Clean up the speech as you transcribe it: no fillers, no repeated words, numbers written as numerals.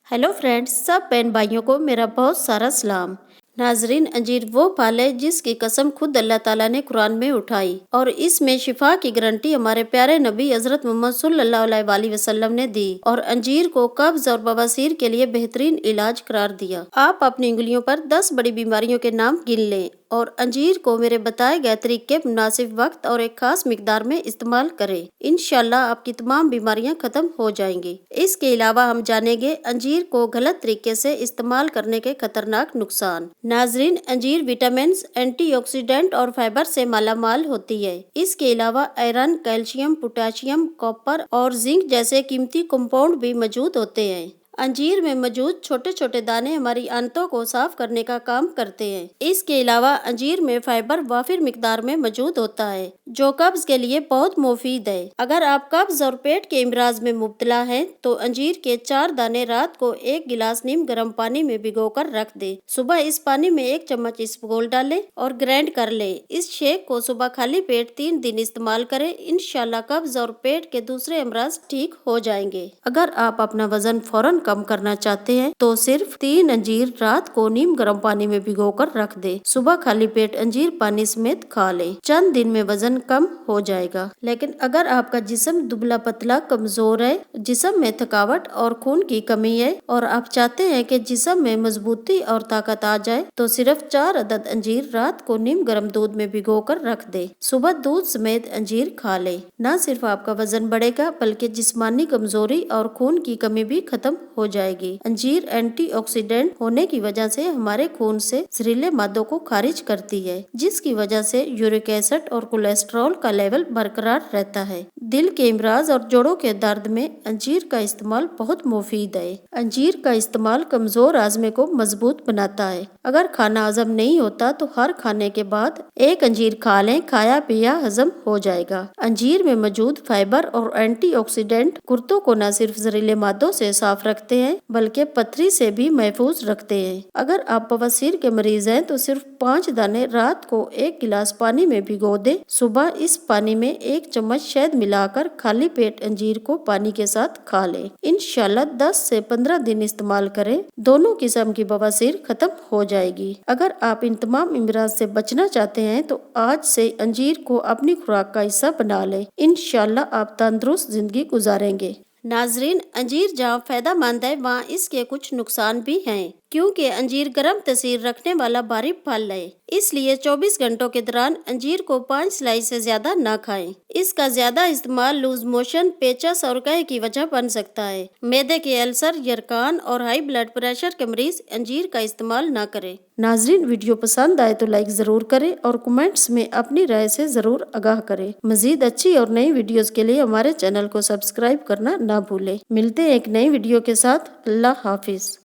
Hello friends, सब बहन भाइयों को मेरा बहुत सारा सलाम। नाजरीन, अंजीर वो फल है जिसकी कसम खुद अल्लाह ताला ने कुरान में उठाई और इसमें शिफा की गारंटी हमारे प्यारे नबी हजरत मोहम्मद सल्लल्लाहु अलैहि वसल्लम ने दी और अंजीर को कब्ज और बवासीर के लिए बेहतरीन इलाज करार दिया। आप अपनी उंगलियों पर 10 बड़ी बीमारियों के नाम गिन लें और अंजीर को मेरे बताए गए तरीके मुनासिब वक्त और एक खास मिकदार में इस्तेमाल करें। इंशाल्लाह आपकी तमाम बीमारियां खत्म हो जाएंगी। इसके अलावा हम जानेंगे अंजीर को गलत तरीके से इस्तेमाल करने के खतरनाक नुकसान। नाजरीन, अंजीर विटामिन, एंटीऑक्सीडेंट और फाइबर से मालामाल होती है। इसके अलावा आयरन, कैल्शियम, पोटेशियम, कॉपर और जिंक जैसे कीमती कंपाउंड भी मौजूद होते हैं। अंजीर में मौजूद छोटे छोटे दाने हमारी आंतों को साफ करने का काम करते हैं। इसके अलावा अंजीर में फाइबर वाफिर मिकदार में मौजूद होता है जो कब्ज के लिए बहुत मुफीद है। अगर आप कब्ज और पेट के इमराज में मुब्तला हैं तो अंजीर के 4 दाने रात को 1 गिलास नीम गर्म पानी में भिगोकर रख दें। सुबह इस पानी में 1 चम्मच इसबगोल डालें और ग्राइंड कर लें। इस शेक को सुबह खाली पेट 3 दिन इस्तेमाल करें। इंशाल्लाह कब्ज और पेट के दूसरे अमराज ठीक हो जाएंगे। अगर आप अपना वजन फौरन कम करना चाहते हैं तो सिर्फ 3 अंजीर रात को नीम गर्म पानी में भिगोकर रख दे। सुबह खाली पेट अंजीर पानी समेत खा ले। चंद दिन में वजन कम हो जाएगा। लेकिन अगर आपका जिस्म दुबला पतला कमजोर है, जिस्म में थकावट और खून की कमी है और आप चाहते हैं कि जिस्म में मजबूती और ताकत आ जाए तो सिर्फ 4 अदद अंजीर रात को नीम गर्म दूध में भिगोकर रख दे। सुबह दूध समेत अंजीर खा ले। न सिर्फ आपका वजन बढ़ेगा बल्कि जिस्मानी कमजोरी और खून की कमी भी खत्म हो जाएगी। अंजीर एंटीऑक्सीडेंट होने की वजह से हमारे खून से जहरीले मादों को खारिज करती है, जिसकी वजह से यूरिक एसिड और कोलेस्ट्रॉल का लेवल बरकरार रहता है। दिल के इमराज और जोड़ों के दर्द में अंजीर का इस्तेमाल बहुत मुफीद है। अंजीर का इस्तेमाल कमजोर आज़मे को मजबूत बनाता है। अगर खाना हजम नहीं होता तो हर खाने के बाद 1 अंजीर खा लें। खाया पिया हजम हो जाएगा। अंजीर में मौजूद फाइबर और एंटीऑक्सीडेंट गुर्दों को न सिर्फ जहरीले मादों से साफ रखते हैं बल्कि पथरी से भी महफूज रखते हैं। अगर आप बवासीर के मरीज हैं तो सिर्फ 5 दाने रात को 1 गिलास पानी में भिगो दें। सुबह इस पानी में 1 चम्मच शहद मिलाकर खाली पेट अंजीर को पानी के साथ खा लें। इंशाल्लाह 10 से 15 दिन इस्तेमाल करें, दोनों किस्म की बवासीर खत्म हो जाएगी। अगर आप इन तमाम इमराज से बचना चाहते हैं तो आज से अंजीर को अपनी खुराक का हिस्सा बना लें। इंशाल्लाह आप तंदुरुस्त जिंदगी गुजारेंगे। नाजरीन, अंजीर जहाँ फायदेमंद है वहाँ इसके कुछ नुकसान भी हैं, क्योंकि अंजीर गर्म तासीर रखने वाला भारी फल है। इसलिए 24 घंटों के दौरान अंजीर को 5 स्लाइस से ज्यादा न खाएं। इसका ज्यादा इस्तेमाल लूज मोशन, पेचस और कह की वजह बन सकता है। मैदे के अल्सर, यरकान और हाई ब्लड प्रेशर के मरीज अंजीर का इस्तेमाल न करें। नाजरीन, वीडियो पसंद आए तो लाइक जरूर करें और कमेंट्स में अपनी राय से जरूर आगाह करें। मजीद अच्छी और नई वीडियोस के लिए हमारे चैनल को सब्सक्राइब करना ना भूलें। मिलते हैं एक नई वीडियो के साथ। अल्लाह हाफिज।